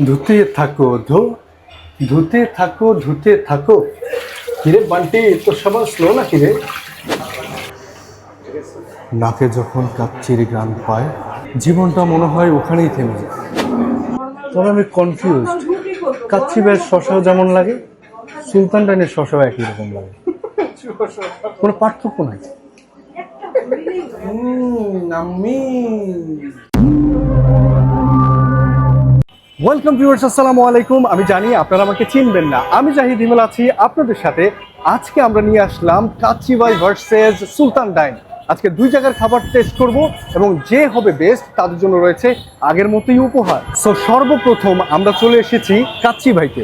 ধুতে থাকো ধুতে থাকো ধুতে থাকো। কিরে বান্টি, তোর সবার স্লো না কিরে? নাকে যখন কাচ্চির গান পায়, জীবনটা মনে হয় ওখানেই থেমে যায়। তবে আমি কনফিউজ, কাচ্চি ভাইয়ের শশাও যেমন লাগে, সুলতান ডাইনের শশাও একই রকম লাগে, কোনো পার্থক্য নাই। আমি ওয়েলকাম ভিউয়ার্স, আসসালামু আলাইকুম। আমি জানি আপনারা আমাকে চিনবেন না, আমি জাহিদ হিমেল আছি আপনাদের সাথে। আজকে আমরা নিয়ে আসলাম কাচ্চি ভাই ভার্সেস সুলতান ডাইন। আজকে দুই জায়গার খাবার টেস্ট করব এবং যে হবে বেস্ট তাদের জন্য রয়েছে আগের মতোই উপহার। সো সর্বপ্রথম আমরা চলে এসেছি কাচ্চি ভাইতে।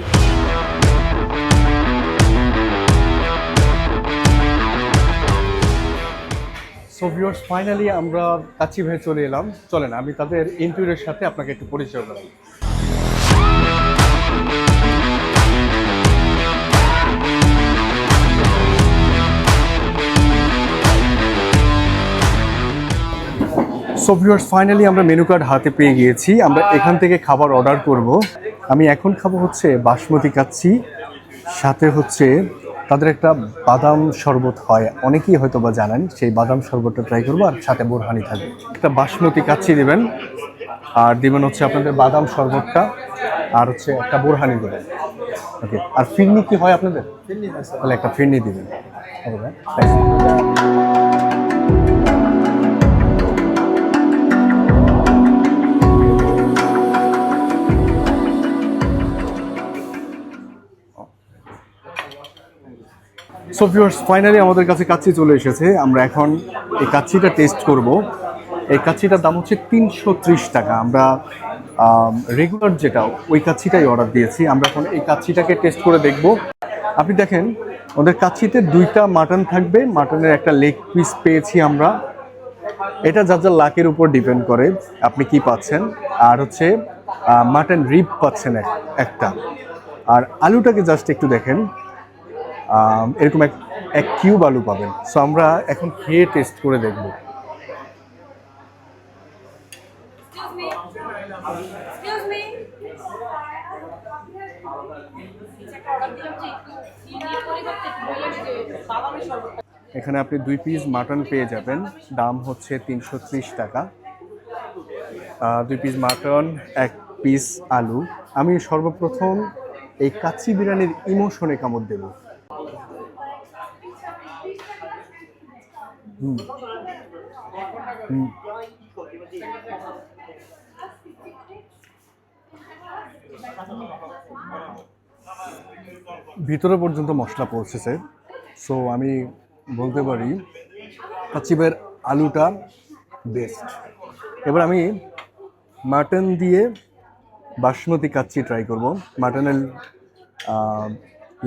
সো ভিউয়ার্স, ফাইনালি আমরা কাচ্চি ভাই চলে এলাম। চলেন আমি তাদের ইন্টারভিউয়ের সাথে আপনাকে একটু পরিচয় করাই। সো ভিউয়ার্স, ফাইনালি আমরা মেনু কার্ড হাতে পেয়ে গিয়েছি। আমরা এখান থেকে খাবার অর্ডার করব। আমি এখন খাবো হচ্ছে বাসমতি কাচ্চি, সাথে হচ্ছে তাদের একটা বাদাম শরবত হয়, অনেকেই হয়তো বা জানেন, সেই বাদাম শরবতটা ট্রাই করবো। আর সাথে বোরহানি থাকবে। একটা বাসমতি কাচ্চি দিবেন, আর দিবেন হচ্ছে আপনাদের বাদাম শরবতটা, আর হচ্ছে একটা বোরহানি দেবেন। ওকে, আর ফিরনি কি হয় আপনাদের? তাহলে একটা ফিরনি দিবেন। সো ভিউয়ার্স, ফাইনালি আমাদের কাছে কাচ্চি চলে এসেছে। আমরা এখন এই কাচ্চিটা টেস্ট করব। এই কাচ্চিটার দাম হচ্ছে ৩৩০ টাকা। আমরা রেগুলার যেটা ওই কাচ্চিটাই অর্ডার দিয়েছি। আমরা এখন এই কাচ্চিটাকে টেস্ট করে দেখব। আপনি দেখেন, ওদের কাচ্চিতে দুইটা মাটন থাকবে, মাটনের একটা লেগ পিস পেয়েছি আমরা। এটা যার যার লাকের উপর ডিপেন্ড করে আপনি কি পাচ্ছেন। আর হচ্ছে মাটন রিব পাচ্ছেন একটা। আর আলুটাকে জাস্ট একটু দেখেন, এরকম এক কিউব আলু পাবেন। সো আমরা এখন খেয়ে টেস্ট করে দেখব। এখানে আপনি 2 পিস মাটন পেয়ে যাবেন, দাম হচ্ছে ৩৩০ টাকা। 2 পিস মাটন, 1 পিস আলু। আমি সর্বপ্রথম এই কাচ্চি বিরিয়ানির ইমোশনে কামড় দেব। ভিতরে পর্যন্ত মশলা পৌঁছেছে। সো আমি বলতে পারি কাচ্চিবের আলুটা বেস্ট। এবার আমি মাটন দিয়ে বাসমতি কাচ্চি ট্রাই করব। মাটনের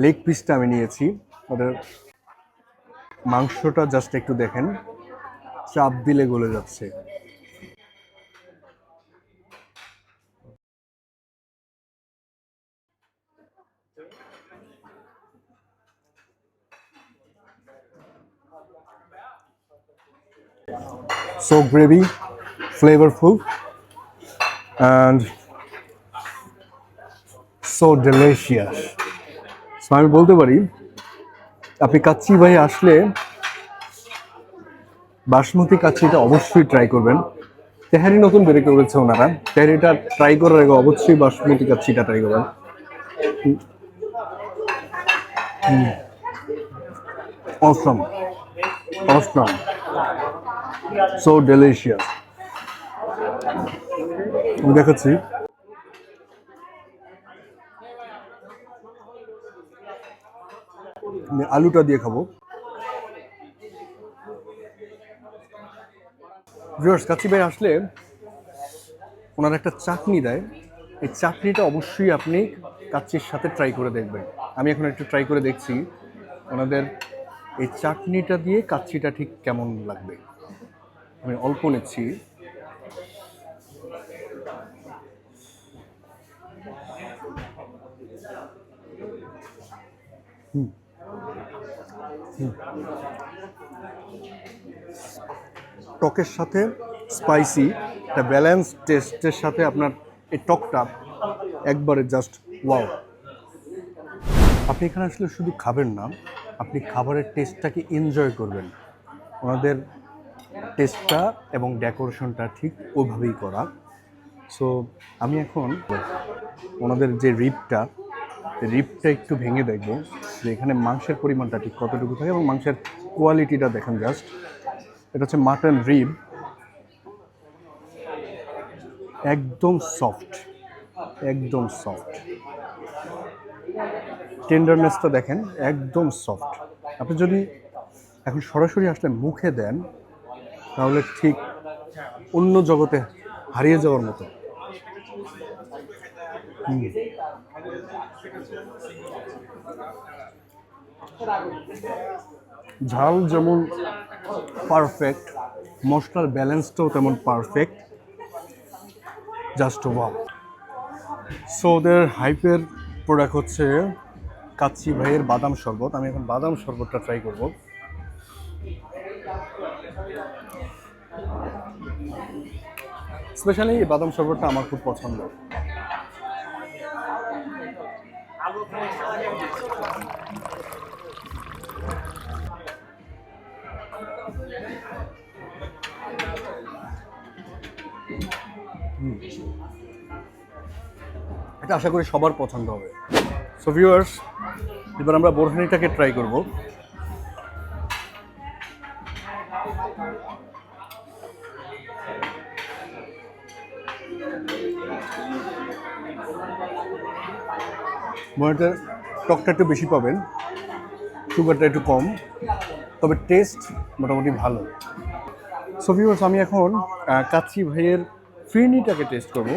লেগ পিসটা আমি নিয়েছি। ওদের মাংসটা জাস্ট একটু দেখেন, চাপ দিলে গলে যাচ্ছে। So gravy, flavorful, and so delicious. So আমি বলতে পারি আপনি কাচ্চি ভাই আসলে বাসমতি কাচ্চিটা অবশ্যই ট্রাই করবেন। তেহারি নতুন বের করেছে ওনারা, তেহারিটা ট্রাই করার আগে অবশ্যই বাসমতি কাচ্চিটা ট্রাই করবেন। Awesome, awesome, so delicious. আমি দেখাচ্ছি। আমি আলুটা দিয়ে খাবো। ভিউয়ার্স, কাচ্চি ভাই আসলে ওনার একটা চাটনি দেয়, এই চাটনিটা অবশ্যই আপনি কাচ্চির সাথে ট্রাই করে দেখবেন। আমি এখন একটু ট্রাই করে দেখছি ওনাদের এই চাটনিটা দিয়ে কাচ্চিটা ঠিক কেমন লাগবে। আমি অল্প নিচ্ছি। টকের সাথে স্পাইসি একটা ব্যালেন্স টেস্টের সাথে আপনার এই টকটা একবারে জাস্ট ওয়াও। আপনি এখানে আসলে শুধু খাবেন না, আপনি খাবারের টেস্টটাকে এনজয় করবেন। ওনাদের টেস্টটা এবং ডেকোরেশনটা ঠিক ওইভাবেই করা। সো আমি এখন ওনাদের যে রিবটা একটু ভেঙে দেখব যে এখানে মাংসের পরিমাণটা ঠিক কতটুকু থাকে এবং মাংসের কোয়ালিটিটা দেখেন জাস্ট। এটা হচ্ছে মাটন রিব, একদম সফট, একদম সফট। টেন্ডারনেসটা দেখেন একদম সফট। আপনি যদি এখন সরাসরি আসলে মুখে দেন তাহলে ঠিক অন্য জগতে হারিয়ে যাওয়ার মতো। ঝাল যেমন পারফেক্ট, মশলার ব্যালেন্সটাও তেমন পারফেক্ট, জাস্ট ওয়াও। সো ওদের হাইপের প্রোডাক্ট হচ্ছে কাচ্চি ভাইয়ের বাদাম শরবত। আমি এখন বাদাম শরবতটা ট্রাই করব। স্পেশালি এই বাদাম শরবতটা আমার খুব পছন্দ। এটা আশা করি সবার পছন্দ হবে। সো ভিউয়ার্স, এবার আমরা বোরহানিটাকে ট্রাই করব। বোরহানিটার টকটা একটু বেশি পাবেন, সুগারটা একটু কম, তবে টেস্ট মোটামুটি ভালো। সো ভিউয়ার্স, আমি এখন কাচ্চি ভাইয়ের ফিরনিটাকে টেস্ট করব।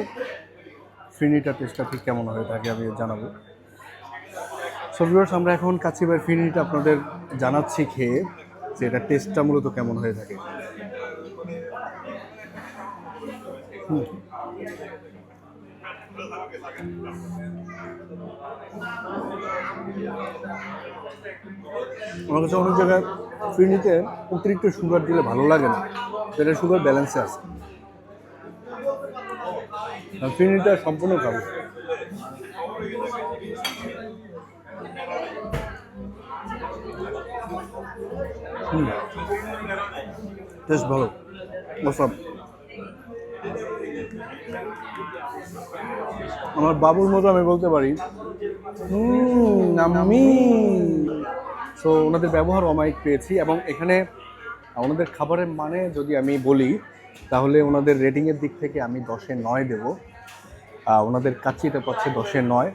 ফিরনিটার টেস্টটা ঠিক কেমন হয়ে থাকে আমি জানাবো। সো ভিউয়ার্স, আমরা এখন কাচ্চি ভাইয়ের ফিরনিটা আপনাদের জানাচ্ছি খেয়ে যে এটা টেস্টটা মূলত কেমন হয়ে থাকে। আমার কাছে অনেক জায়গায় ফিরনিতে অতিরিক্ত সুগার দিলে ভালো লাগে না, এটা সুগার ব্যালেন্সে আছে। ফিরনিটা সম্পূর্ণ খাবো। টেস্ট ভালো, মশলা। আমার বাবুর মতো আমি বলতে পারি আমি। সো ওনাদের ব্যবহার অমায়িক পেয়েছি এবং এখানে ওনাদের খাবারের মানে যদি আমি বলি তাহলে ওনাদের রেটিংয়ের দিক থেকে আমি 10-এ 9 দেবো। ওনাদের কাচ্চিতে পাচ্ছে 10-এ 9,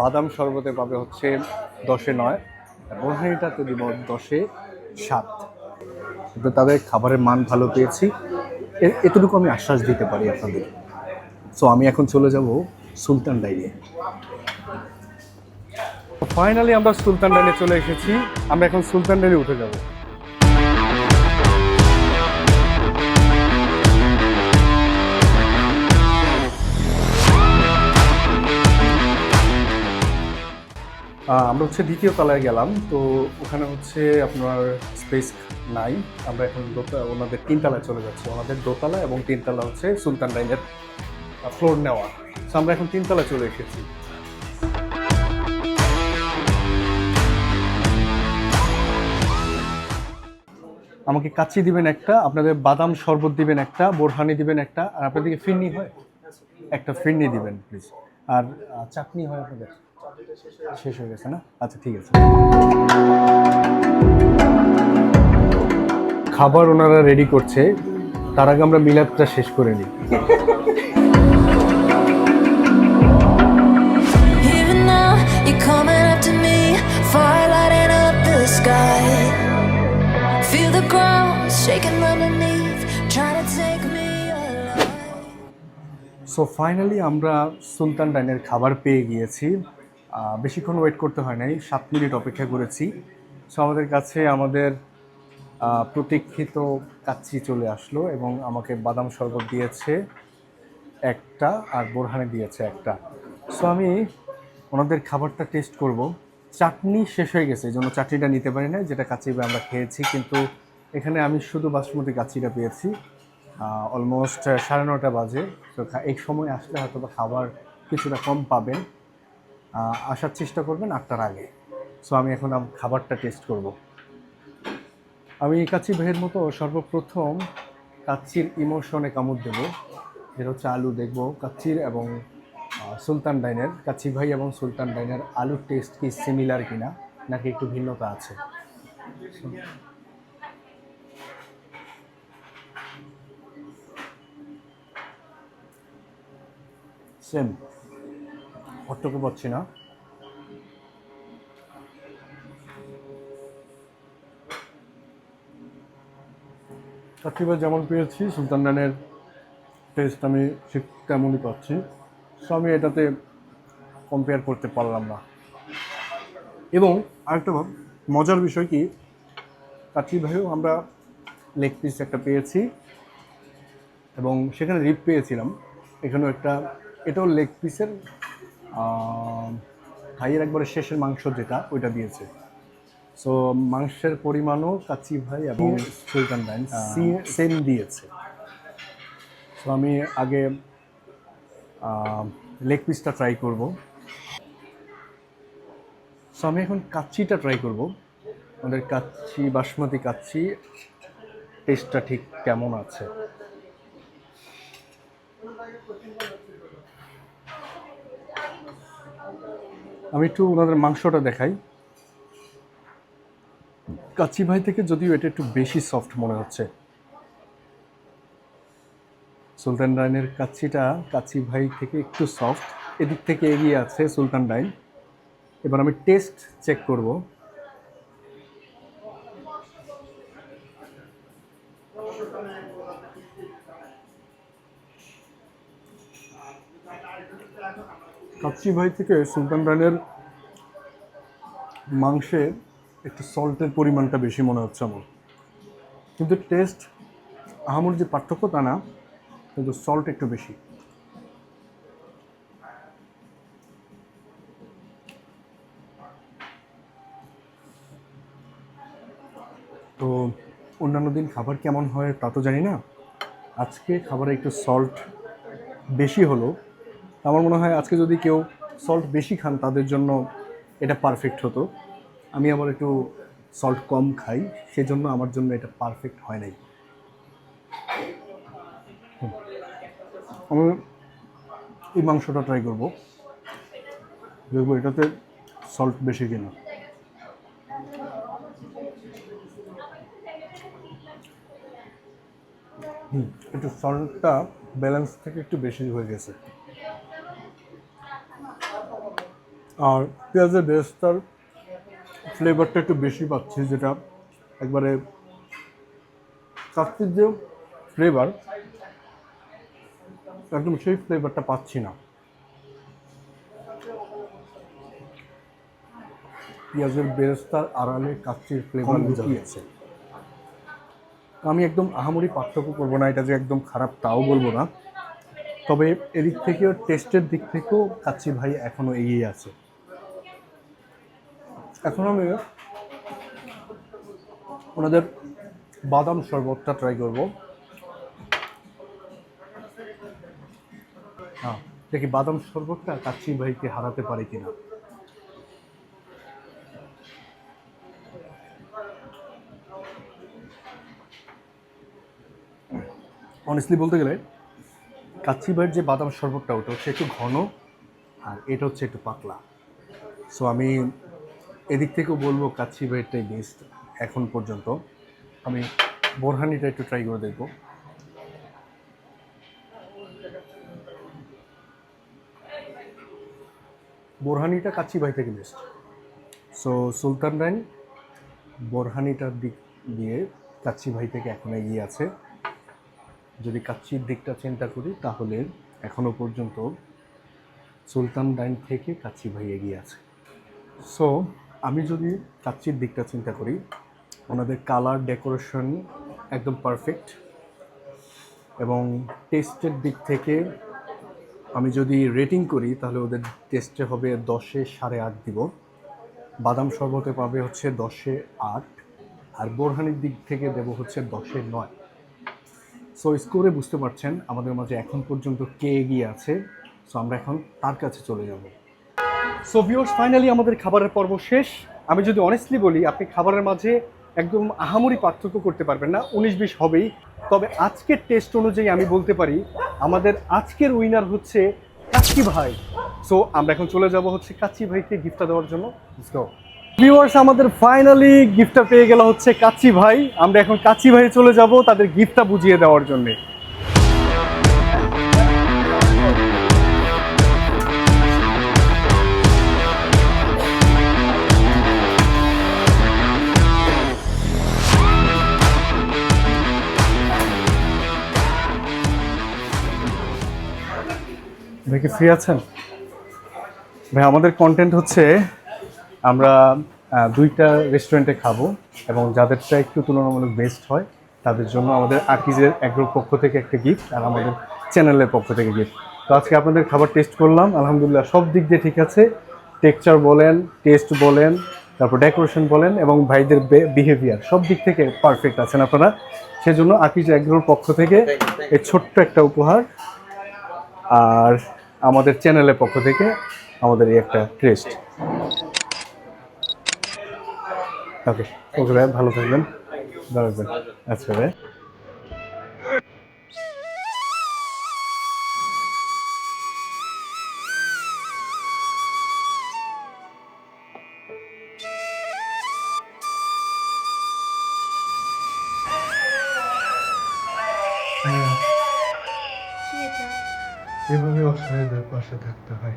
বাদাম শরবতে পাবে হচ্ছে 10-এ 9, বোরহানিটাতে দিব 10-এ 7। তো তাদের খাবারের মান ভালো পেয়েছি, এতটুকু আমি আশ্বাস দিতে পারি আপনাদের। সো আমি এখন চলে যাব সুলতান ডাইনে। ফাইনালি আমরা সুলতান ডাইনে চলে এসেছি। আমরা এখন সুলতান ডাইনে উঠে যাব। আমরা হচ্ছে দ্বিতীয় তলায় গেলাম, তো ওখানে হচ্ছে আপনার স্পেস নাই। আমরা এখন ওনাদের 3 তলায় চলে যাচ্ছি। ওনাদের 2 তলা এবং 3 তলা হচ্ছে সুলতান ডাইনের ফ্লোর নেওয়া। তো আমরা এখন 3 তলায় চলে এসেছি। আমাকে কাচ্চি দিবেন একটা, আপনাদের বাদাম শরবত দিবেন একটা, বোরহানি দিবেন একটা, আর আপনাদেরকে ফিরনি হয় একটা, ফিরনি দিবেন প্লিজ। আর চাটনি হয় আপনাদের? শেষ হয়ে গেছে না? আচ্ছা ঠিক আছে। খাবার ওনারা রেডি করছে, তার আগে আমরা মিলাদটা শেষ করে নিই। সো ফাইনালি আমরা সুলতান ডাইনের খাবার পেয়ে গিয়েছি। বেশিক্ষণ ওয়েট করতে হয় নাই, 7 মিনিট অপেক্ষা করেছি। সো আমাদের কাছে আমাদের প্রতীক্ষিত কাচ্চি চলে আসলো এবং আমাকে বাদাম শরবত দিয়েছে একটা আর বোরহানি দিয়েছে একটা। সো আমি ওনাদের খাবারটা টেস্ট করব। চাটনি শেষ হয়ে গেছে, এই জন্য চাটনিটা নিতে পারি না, যেটা কাচ্চি আমরা খেয়েছি। কিন্তু এখানে আমি শুধু বাসমতি কাচ্চিটা পেয়েছি। অলমোস্ট 9:30 বাজে। তো এই সময় আসলে হয়তো বা খাবার কিছুটা কম পাবেন। আসার চেষ্টা করবেন 8টার আগে। সো আমি এখন খাবারটা টেস্ট করব। আমি কাচ্চি ভাইয়ের মতো সর্বপ্রথম কাচ্চির ইমোশনে কামড় দেব, যেটা হচ্ছে আলু দেখব কাচ্চির এবং সুলতান ডাইনের। কাচ্চি ভাই এবং সুলতান ডাইনের আলুর টেস্ট কি সিমিলার কিনা, নাকি একটু ভিন্নতা আছে। সেম, অট্টকে পাচ্ছি না। কাচ্চি ভাই যেমন পেয়েছি, সুলতান ডাইনের টেস্ট আমি ঠিক তেমনই পাচ্ছি। সো আমি এটাতে কম্পেয়ার করতে পারলাম না। এবং আরেকটা মজার বিষয় কি, কাচ্চি ভাইও আমরা লেগ পিস একটা পেয়েছি এবং সেখানে রিপ পেয়েছিলাম। এখানেও একটা, এটাও লেগ পিসের থাইয়ের একবারে শেষের মাংস যেটা, ওইটা দিয়েছে। সো মাংসের পরিমাণও কাচ্চি ভাই এবং সুলতান ডাইন সেম দিয়েছে। সো আমি আগে লেগ পিসটা ট্রাই করব। সো আমি এখন কাচ্চিটা ট্রাই করব। আমাদের কাচ্চি, বাসমতি কাচ্চি টেস্টটা ঠিক কেমন আছে। আমি একটু ওনাদের মাংসটা দেখাই। কাচ্চি ভাই থেকে যদিও এটা একটু বেশি সফট মনে হচ্ছে। সুলতান ডাইনের কাচ্চিটা কাচ্চি ভাই থেকে একটু সফট, এদিক থেকে এগিয়ে আছে সুলতান ডাইন। এবার আমি টেস্ট চেক করব। কাচ্চি ভাই থেকে সুলতান ডাইনের মাংসের একটু সল্টের পরিমাণটা বেশি মনে হচ্ছে আমার, কিন্তু টেস্ট আহামরি যে পার্থক্য তা না, কিন্তু সল্ট একটু বেশি। তো অন্যান্য দিন খাবার কেমন হয় তা তো জানি না, আজকে খাবারে একটু সল্ট বেশি হলো। আমার মনে হয় আজকে যদি কেউ সল্ট বেশি খান তাদের জন্য এটা পারফেক্ট হতো। আমি আবার একটু সল্ট কম খাই, সেজন্য আমার জন্য এটা পারফেক্ট হয় নাই। আমি এই মাংসটা ট্রাই করবো, দেখবো এটাতে সল্ট বেশি কিনা। একটু সল্টটা ব্যালেন্স থেকে একটু বেশি হয়ে গেছে। আর পেঁয়াজের বেরেস্তার ফ্লেভারটা একটু বেশি পাচ্ছি, যেটা একবারে কাচ্চির যে ফ্লেভার, একদম সেই ফ্লেভারটা পাচ্ছি না। পেঁয়াজের বেরেস্তার আড়ালে কাচ্চির ফ্লেভার লুকিয়েছে। আমি একদম আহামরি পার্থক্য করবো না, এটা যে একদম খারাপ তাও বলবো না, তবে এদিক থেকেও টেস্টের দিক থেকেও কাচ্চি ভাই এখনো এগিয়ে আছে। এখন আমি ওনাদের বাদাম শরবতটা ট্রাই করব। হ্যাঁ, দেখি বাদাম শরবতটা কাচ্চি ভাইকে হারাতে পারে কিনা। অনেস্টলি বলতে গেলে কাচ্চি ভাইয়ের যে বাদাম শরবতটা, ওটা হচ্ছে একটু ঘন আর এটা হচ্ছে একটু পাতলা। সো আমি এদিক থেকেও বলবো কাচ্চি ভাইয়েরটাই বেস্ট এখন পর্যন্ত। আমি বোরহানিটা একটু ট্রাই করে দেখবো। বোরহানিটা কাচ্চি ভাই থেকে বেস্ট। সো সুলতান ডাইন বোরহানিটার দিক দিয়ে কাচ্চি ভাই থেকে এখন এগিয়ে আছে। যদি কাচ্চির দিকটা চিন্তা করি তাহলে এখনো পর্যন্ত সুলতান ডাইন থেকে কাচ্চি ভাই এগিয়ে আছে। সো আমি যদি কাচ্চির দিকটা চিন্তা করি, ওনাদের কালার ডেকোরেশন একদম পারফেক্ট, এবং টেস্টের দিক থেকে আমি যদি রেটিং করি তাহলে ওদের টেস্টে হবে 10-এ 8.5 দিব। বাদাম শরবতে পাবে হচ্ছে 10-এ 8, আর বোরহানির দিক থেকে দেব হচ্ছে 10-এ 9। সো স্কোরে বুঝতে পারছেন আমাদের মাঝে এখন পর্যন্ত কে এগিয়ে আছে। সো আমরা এখন তার কাছে চলে যাব। সো ভিউয়ার্স, ফাইনালি আমাদের খাবারের পর্ব শেষ। আমি যদি অনেস্টলি বলি, আপনি খাবারের মাঝে একদম আহামরি পার্থক্য করতে পারবেন না, 19-20 হবেই। তবে আজকের টেস্ট অনুযায়ী আমি বলতে পারি আমাদের আজকের উইনার হচ্ছে কাচ্চি ভাই। সো আমরা এখন চলে যাব হচ্ছে কাচ্চি ভাইকে গিফটটা দেওয়ার জন্য। ভিউয়ার্স, আমাদের ফাইনালি গিফটটা পেয়ে গেল হচ্ছে কাচ্চি ভাই। আমরা এখন কাচ্চি ভাই চলে যাব তাদের গিফটটা বুঝিয়ে দেওয়ার জন্য। ভাই কি ফ্রি আছেন? ভাই আমাদের কন্টেন্ট হচ্ছে আমরা দুইটা রেস্টুরেন্টে খাবো এবং যাদেরটা একটু তুলনামূলক বেস্ট হয় তাদের জন্য আমাদের আকিজের এগ্রোর পক্ষ থেকে একটা গিফট আর আমাদের চ্যানেলের পক্ষ থেকে গিফট। তো আজকে আপনাদের খাবার টেস্ট করলাম, আলহামদুলিল্লাহ সব দিক দিয়ে ঠিক আছে। টেক্সচার বলেন, টেস্ট বলেন, তারপর ডেকোরেশন বলেন এবং ভাইদের বিহেভিয়ার সব দিক থেকে পারফেক্ট আছেন আপনারা। সেজন্য আকিজ এগ্রোর পক্ষ থেকে এই ছোট্ট একটা উপহার আর আমাদের চ্যানেলের পক্ষ থেকে আমাদের এই একটা টেস্ট। ওকে ওকে ভাই, ভালো থাকবেন, দাঁড়াবেন। আচ্ছা ভাই, এভাবে অসহায়দের পাশে থাকতে হয়।